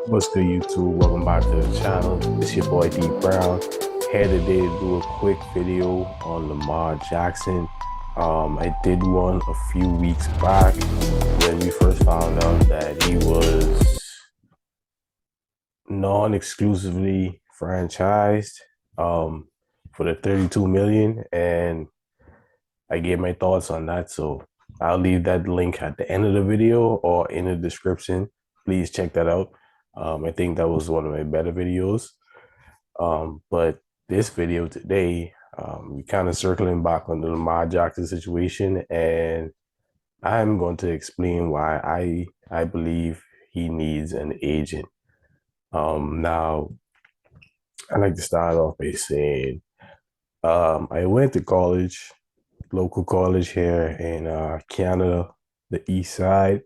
What's good, YouTube? Welcome back to the channel. It's your boy D Brown here today to do a quick video on Lamar Jackson. I did one a few weeks back when we first found out that he was non-exclusively franchised for the 32 million, and I gave my thoughts on that. So I'll leave that link at the end of the video or in the description. Please check that out. I think that was one of my better videos. But this video today, we kind of circling back on the Lamar Jackson situation, and I'm going to explain why I believe he needs an agent. Now I like to start off by saying I went to college, local college here in Canada, the East Side.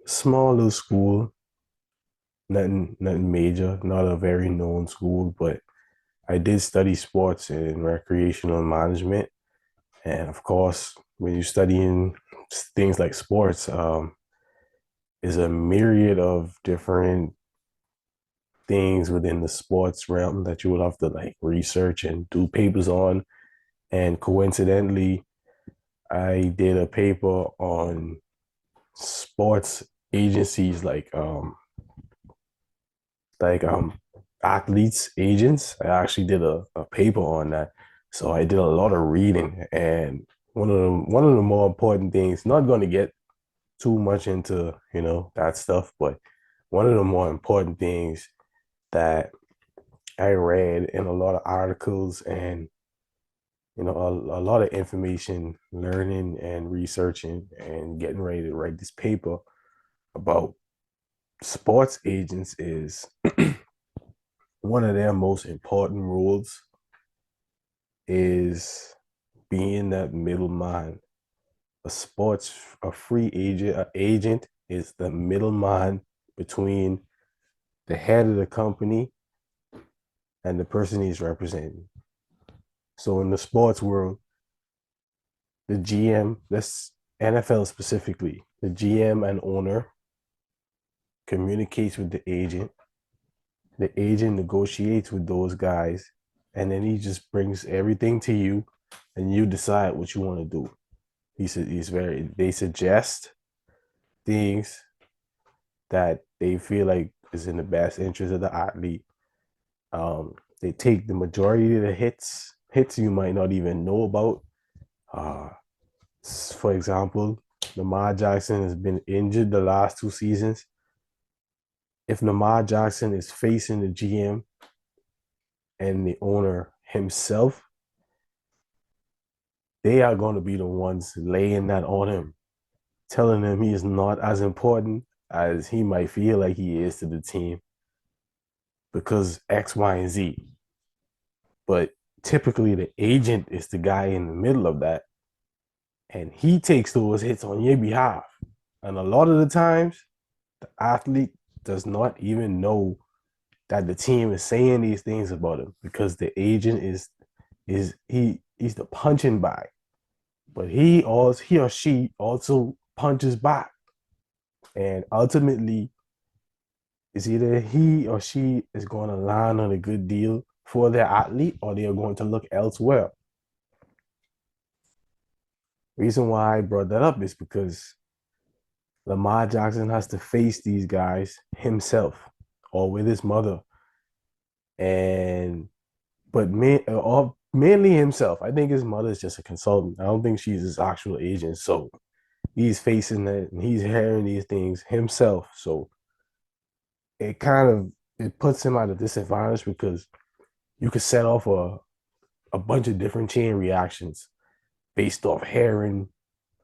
Small little school, nothing major, not a very known school, but I did study sports and recreational management. And of course, when you're studying things like sports, is a myriad of different things within the sports realm that you would have to like research and do papers on. And coincidentally, I did a paper on sports agencies like athletes agents. I actually did a paper on that, so I did a lot of reading. And one of the more important things, not going to get too much into that stuff, but one of the more important things that I read in a lot of articles and a lot of information, learning and researching and getting ready to write this paper about sports agents is one of their most important roles is being that middleman. A free agent, an agent is the middleman between the head of the company and the person he's representing. So in the sports world, the GM, that's NFL specifically, the GM and owner communicates with the agent. The agent negotiates with those guys, and then he just brings everything to you, and you decide what you want to do. They suggest things that they feel like is in the best interest of the athlete. They take the majority of the hits you might not even know about. Uh, for example, Lamar Jackson has been injured the last 2 seasons. If Lamar Jackson is facing the GM and the owner himself, they are going to be the ones laying that on him, telling him he is not as important as he might feel like he is to the team because X, Y, and Z. But typically, the agent is the guy in the middle of that, and he takes those hits on your behalf. And a lot of the times, the athlete does not even know that the team is saying these things about him because the agent he's the punching bag, but he or she also punches back, and ultimately, it's either he or she is going to land on a good deal for their athlete or they are going to look elsewhere. Reason why I brought that up is because Lamar Jackson has to face these guys himself or with his mother, and or mainly himself. I think his mother is just a consultant. I don't think she's his actual agent. So he's facing it and he's hearing these things himself. So it kind of it puts him at a disadvantage because you could set off a bunch of different chain reactions based off hearing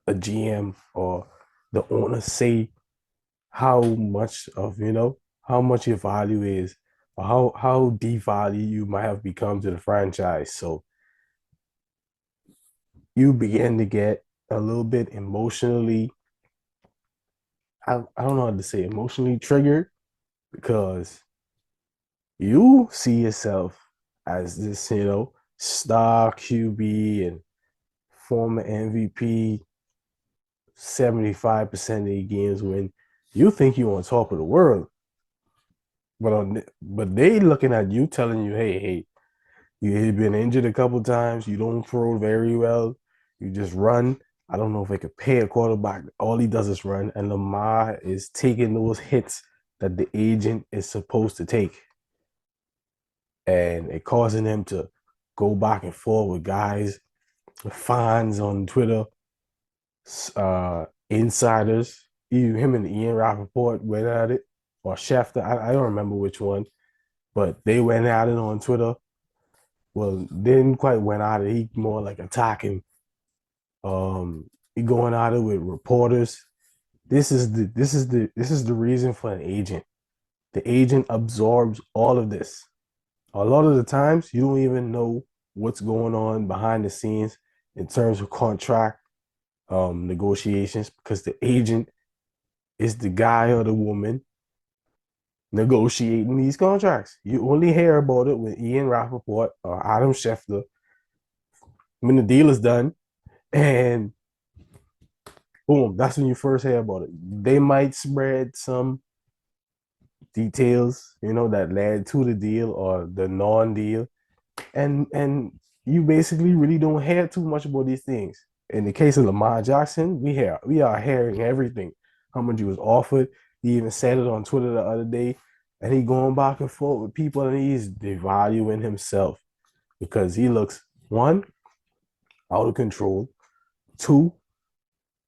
a GM or the owner say how much of how much your value is or how devalued you might have become to the franchise. So you begin to get a little bit emotionally, I don't know how to say emotionally triggered because you see yourself as this, star QB and former MVP, 75% of the games when you think you're on top of the world. but they looking at you, telling you, hey, you've been injured a couple times. You don't throw very well. You just run. I don't know if they could pay a quarterback. All he does is run, and Lamar is taking those hits that the agent is supposed to take, and it causing him to go back and forth with guys, fans on Twitter, insiders. Even him and Ian Rappaport went at it, or Schefter. I don't remember which one, but they went at it on Twitter. Well, didn't quite went at it. He more like attacking. He going at it with reporters. This is the reason for an agent. The agent absorbs all of this. A lot of the times, you don't even know what's going on behind the scenes in terms of contract negotiations, because the agent is the guy or the woman negotiating these contracts. You only hear about it with Ian Rappaport or Adam Schefter when the deal is done, and boom, that's when you first hear about it. They might spread some details, that led to the deal or the non-deal, and you basically really don't hear too much about these things. In the case of Lamar Jackson, we are hearing everything. How much he was offered. He even said it on Twitter the other day, and he going back and forth with people, and he's devaluing himself because he looks, one, out of control. Two,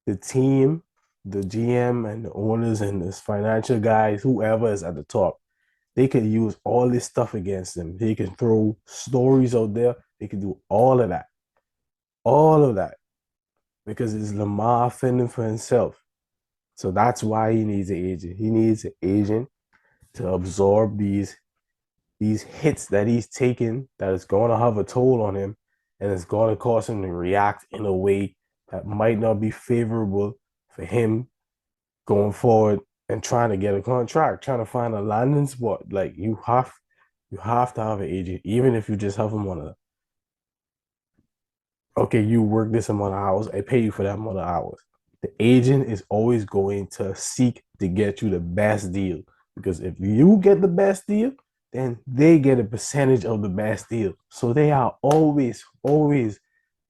the team, the GM and the owners and the financial guys, whoever is at the top, they could use all this stuff against him. They can throw stories out there. They can do all of that, because it's Lamar fending for himself. So that's why he needs an agent. He needs an agent to absorb these hits that he's taking, that is going to have a toll on him, and it's going to cause him to react in a way that might not be favorable for him going forward and trying to get a contract, trying to find a landing spot. Like you have to have an agent, even if you just have him on a, okay, you work this amount of hours, I pay you for that amount of hours. The agent is always going to seek to get you the best deal, because if you get the best deal, then they get a percentage of the best deal. So they are always,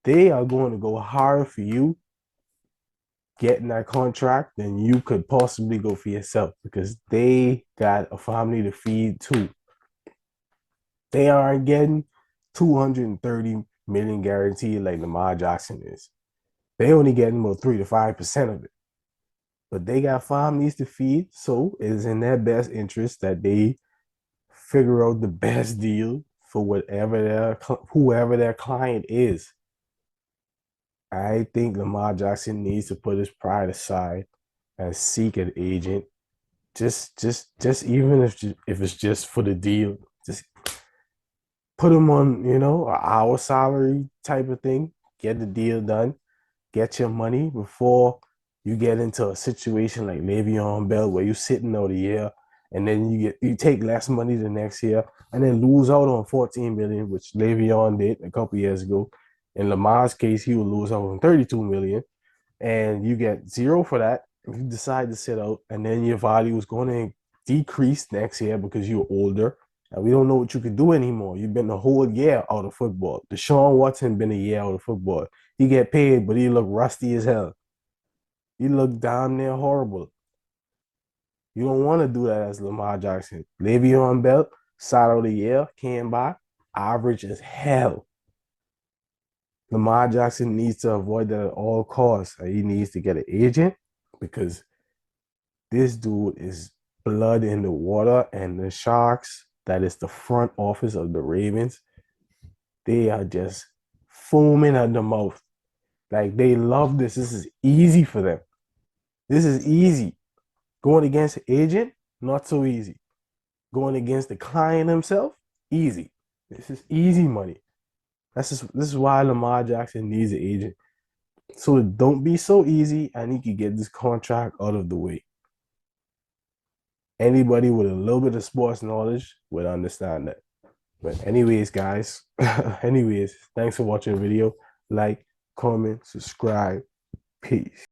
they are going to go harder for you getting that contract than you could possibly go for yourself, because they got a family to feed too. They aren't getting 230 million guaranteed like Lamar Jackson is. They only getting about 3 to 5% of it. But they got families to feed, so it is in their best interest that they figure out the best deal for whoever their client is. I think Lamar Jackson needs to put his pride aside and seek an agent. Just even if it's just for the deal, just put him on, an hour salary type of thing. Get the deal done. Get your money before you get into a situation like Le'Veon Bell, where you're sitting out a year, and then you take less money the next year, and then lose out on 14 million, which Le'Veon did a couple years ago. In Lamar's case, he would lose out on 32 million, and you get zero for that. If you decide to sit out, and then your value is going to decrease next year because you're older, and we don't know what you can do anymore. You've been a whole year out of football. Deshaun Watson been a year out of football. He get paid, but he look rusty as hell. He look down there horrible. You don't want to do that as Lamar Jackson. Le'Veon Bell, side of the year, came by, average as hell. Lamar Jackson needs to avoid that at all costs. He needs to get an agent, because this dude is blood in the water, and the Sharks, that is the front office of the Ravens, they are just foaming at the mouth. Like, they love this. This is easy for them. This is easy. Going against the agent, not so easy. Going against the client himself, easy. This is easy money. This is why Lamar Jackson needs an agent. So don't be so easy, and he can get this contract out of the way. Anybody with a little bit of sports knowledge would understand that. But anyways, guys, thanks for watching the video. Like, comment, subscribe. Peace.